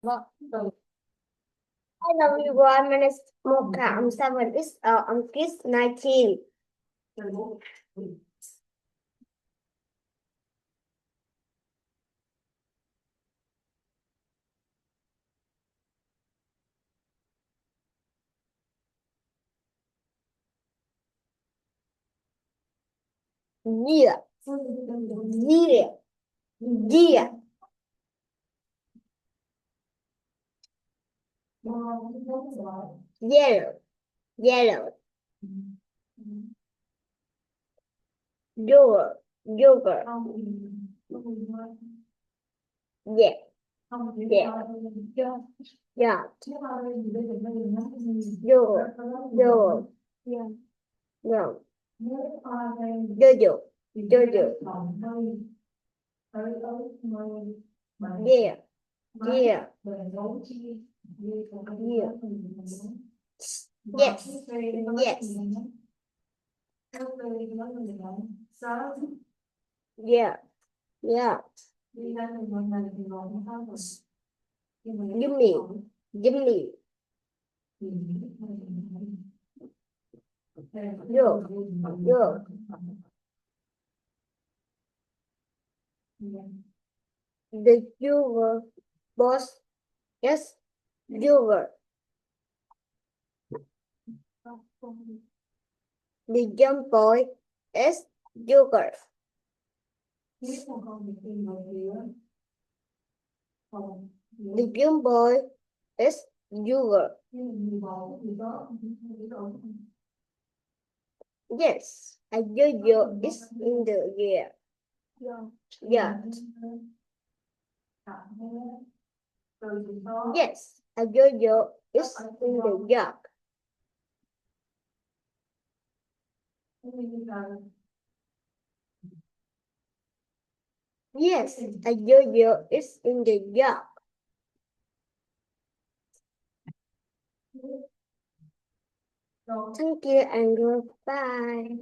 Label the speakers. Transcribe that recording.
Speaker 1: Hello everyone, my name is Mocha. I'm 7. I'm kids 19. Yeah. Yeah. Yeah. Yellow. Yellow. Yogurt. Yogurt. Yeah. Yeah. Yeah. Yogurt. Yogurt. Yeah. Jojo. Jojo. Yeah. Yeah. Yeah. Yes. Yes. Yeah. Yeah. Gimme. Gimme. Yo. Yo. The yogurt boss. Yes. Yogurt. The young boy is yogurt. The young boy is yogurt. Yes, a yo-yo is in the air. Yeah. Yes, a yo-yo is in the yard. Yes, a yo-yo is in the yard. Thank you and goodbye.